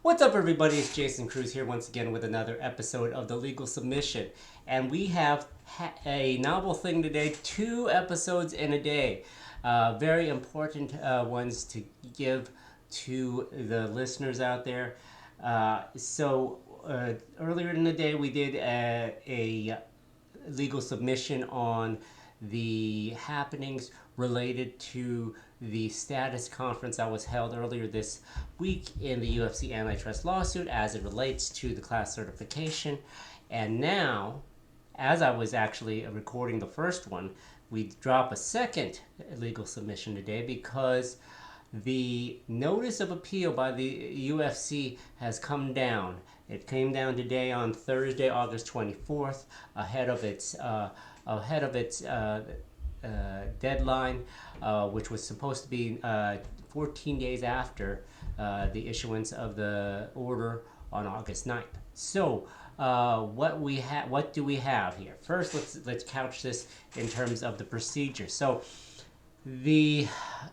What's up, everybody? It's Jason Cruz here once again with another episode of The Legal Submission. And we have a novel thing today, 2 episodes in a day. Very important ones to give to the listeners out there. Earlier in the day, we did a legal submission on the happenings related to the status conference that was held earlier this week in the UFC antitrust lawsuit as it relates to the class certification. And now, as I was actually recording the first one, we drop a second legal submission today because the notice of appeal by the UFC has come down. It came down today on Thursday, August 24th, ahead of its deadline, which was supposed to be 14 days after the issuance of the order on August 9th. So, what do we have here? First, let's couch this in terms of the procedure. So, the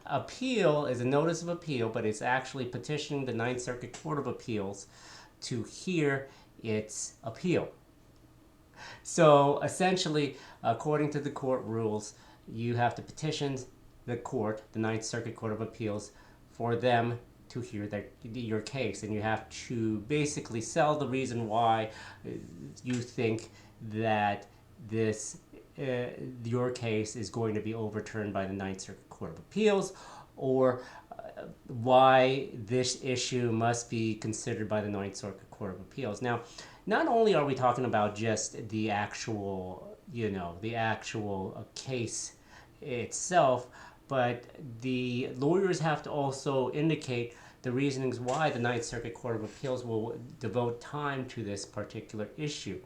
appeal is a notice of appeal, but it's actually petitioning the Ninth Circuit Court of Appeals to hear its appeal. So essentially, according to the court rules, you have to petition the court, the Ninth Circuit Court of Appeals, for them to hear your case. And you have to basically sell the reason why you think that your case is going to be overturned by the Ninth Circuit Court of Appeals, or why this issue must be considered by the Ninth Circuit Court of Appeals. Now, not only are we talking about just the actual case itself, but the lawyers have to also indicate the reasonings why the Ninth Circuit Court of Appeals will devote time to this particular issue.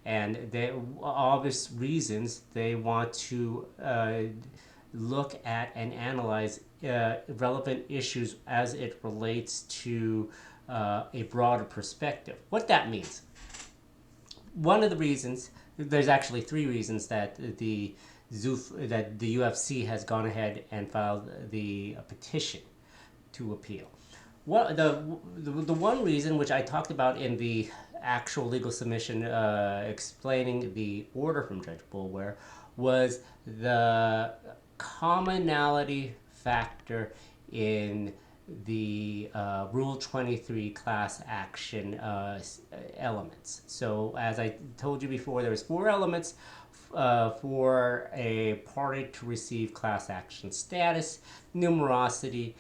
And they obvious reasons they want to look at and analyze relevant issues as it relates to a broader perspective. What that means. One of the reasons, there's actually 3 reasons that the UFC has gone ahead and filed the petition to appeal. Well, the one reason, which I talked about in the actual legal submission explaining the order from Judge Boulware, was the commonality factor in the Rule 23 class action elements. So as I told you before, there's 4 elements for a party to receive class action status: numerosity,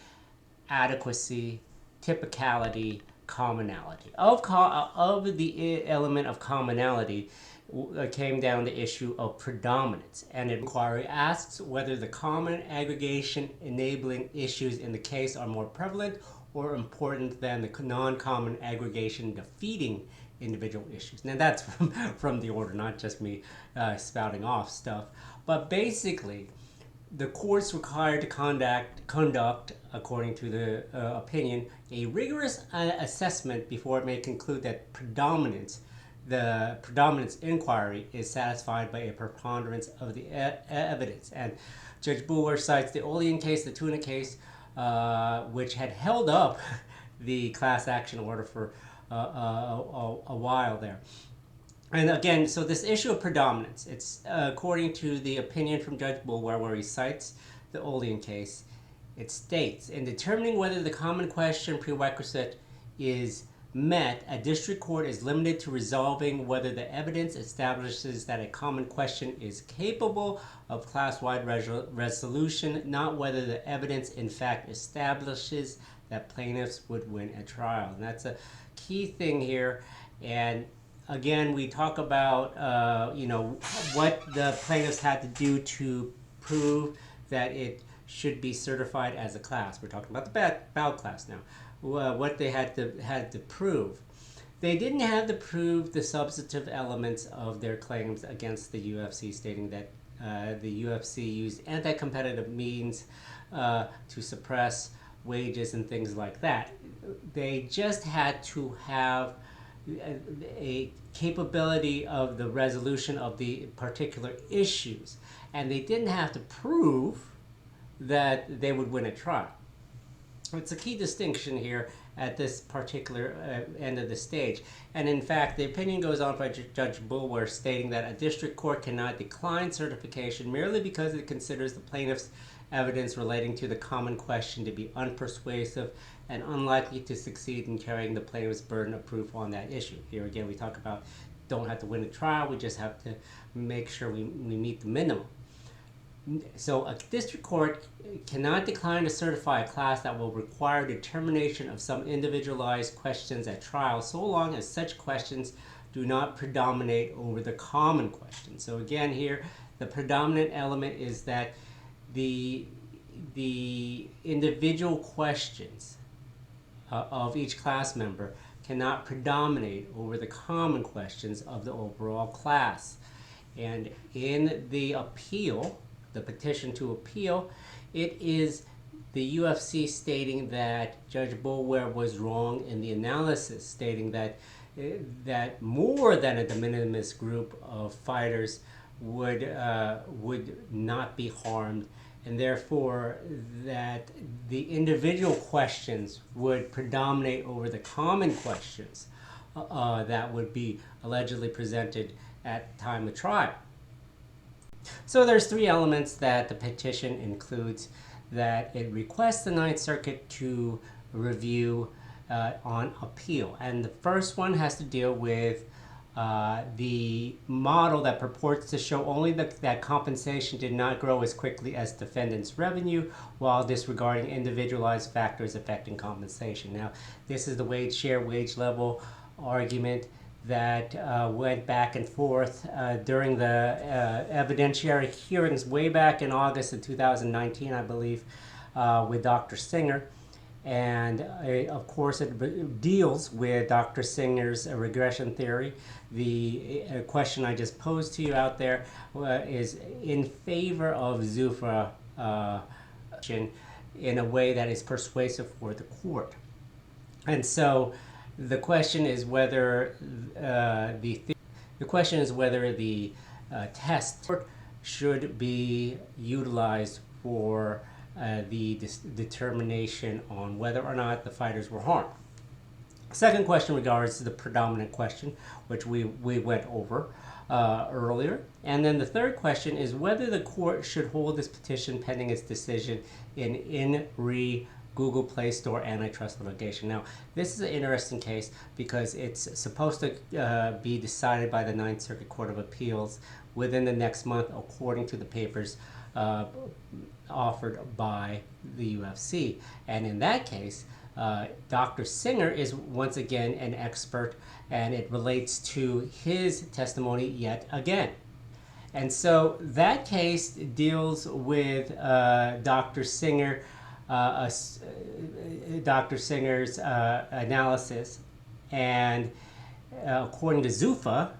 adequacy, typicality, commonality. Of the element of commonality came down the issue of predominance, and an inquiry asks whether the common aggregation enabling issues in the case are more prevalent or important than the non-common aggregation defeating individual issues. Now that's from the order, not just me spouting off stuff, but basically the court's required to conduct, according to the opinion, a rigorous assessment before it may conclude that the predominance inquiry is satisfied by a preponderance of the evidence. And Judge Boulware cites the Olean case, the Tuna case, which had held up the class action order for a while there. And again, so this issue of predominance, it's according to the opinion from Judge Boulware, where he cites the Olean case, it states, in determining whether the common question prerequisite is met, a district court is limited to resolving whether the evidence establishes that a common question is capable of class-wide resolution, not whether the evidence in fact establishes that plaintiffs would win a trial. And that's a key thing here. And again, we talk about what the plaintiffs had to do to prove that it should be certified as a class. We're talking about the bout class now. What they had to prove. They didn't have to prove the substantive elements of their claims against the UFC, stating that the UFC used anti-competitive means to suppress wages and things like that. They just had to have a capability of the resolution of the particular issues, and they didn't have to prove that they would win a trial. It's a key distinction here, at this particular end of the stage. And in fact, the opinion goes on by Judge Bulwer, stating that a district court cannot decline certification merely because it considers the plaintiff's evidence relating to the common question to be unpersuasive and unlikely to succeed in carrying the plaintiff's burden of proof on that issue. Here again, we talk about don't have to win a trial, we just have to make sure we meet the minimum. So a district court cannot decline to certify a class that will require determination of some individualized questions at trial, so long as such questions do not predominate over the common question. So again here, the predominant element is that the individual questions of each class member cannot predominate over the common questions of the overall class. And in the appeal, the petition to appeal, it is the UFC stating that Judge Bulwer was wrong in the analysis, stating that more than a de minimis group of fighters would not be harmed, and therefore that the individual questions would predominate over the common questions that would be allegedly presented at the time of trial. So there's three elements that the petition includes that it requests the Ninth Circuit to review on appeal. And the first one has to deal with the model that purports to show only that compensation did not grow as quickly as defendants' revenue while disregarding individualized factors affecting compensation. Now, this is the wage share, wage level argument that went back and forth during the evidentiary hearings way back in August of 2019, I believe, with Dr. Singer. And of course, it deals with Dr. Singer's regression theory. The question I just posed to you out there is in favor of Zuffa in a way that is persuasive for the court. And so the question is whether the test should be utilized for the determination on whether or not the fighters were harmed. Second question regards to the predominant question, which we went over earlier. And then the third question is whether the court should hold this petition pending its decision in re Google Play Store antitrust litigation. Now, this is an interesting case because it's supposed to be decided by the Ninth Circuit Court of Appeals within the next month, according to the papers offered by the UFC. And in that case, Dr. Singer is once again an expert, and it relates to his testimony yet again. And so that case deals with Dr. Singer's analysis, and according to Zuffa,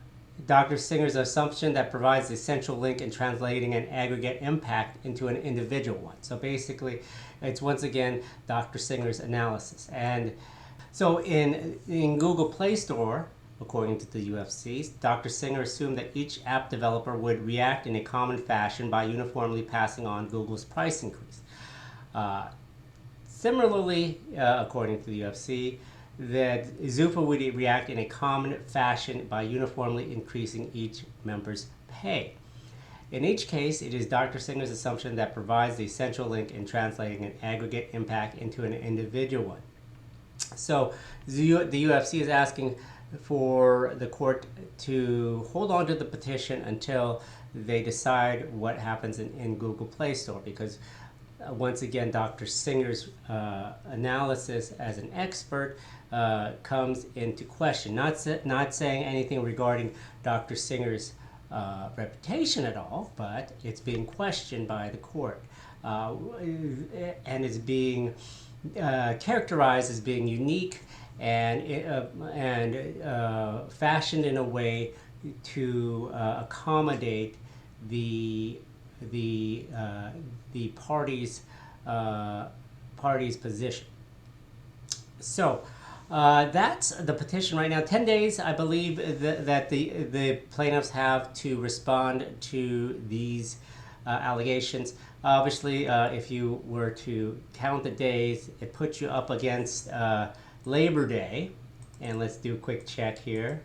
Dr. Singer's assumption that provides the essential link in translating an aggregate impact into an individual one. So basically, it's once again Dr. Singer's analysis. And so in Google Play Store, according to the UFC, Dr. Singer assumed that each app developer would react in a common fashion by uniformly passing on Google's price increase. Similarly, according to the UFC, that Zuffa would react in a common fashion by uniformly increasing each member's pay. In each case, it is Dr. Singer's assumption that provides the essential link in translating an aggregate impact into an individual one. So the UFC is asking for the court to hold on to the petition until they decide what happens in Google Play Store, because once again, Dr. Singer's analysis as an expert comes into question. Not saying anything regarding Dr. Singer's reputation at all, but it's being questioned by the court, and is being characterized as being unique and fashioned in a way to accommodate the party's position. So that's the petition right now. 10 days, I believe, that the plaintiffs have to respond to these allegations. Obviously, if you were to count the days, it puts you up against Labor Day. And let's do a quick check here.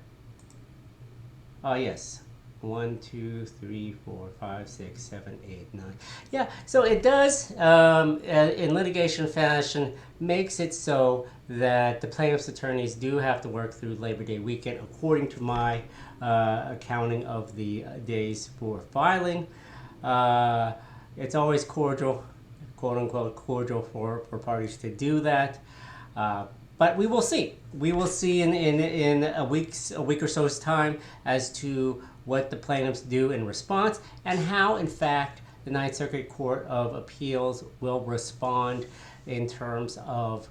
Oh, yes. 1, 2, 3, 4, 5, 6, 7, 8, 9. Yeah, so it does, in litigation fashion, makes it so that the plaintiff's attorneys do have to work through Labor Day weekend according to my accounting of the days for filing. It's always cordial, quote unquote cordial for parties to do that. But we will see. We will see in a week or so's time as to what the plaintiffs do in response and how, in fact, the Ninth Circuit Court of Appeals will respond in terms of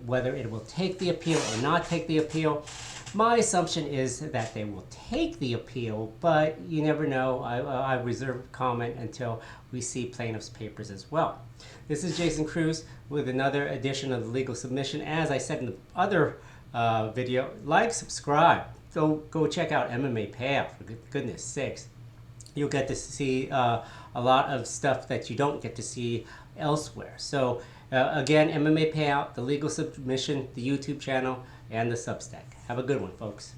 whether it will take the appeal or not take the appeal. My assumption is that they will take the appeal, but you never know. I reserve comment until we see plaintiffs' papers as well. This is Jason Cruz with another edition of the Legal Submission. As I said in the other video, like, subscribe. Go check out MMA Payout, for goodness sakes. You'll get to see a lot of stuff that you don't get to see elsewhere. So again, MMA Payout, the Legal Submission, the YouTube channel, and the Substack. Have a good one, folks.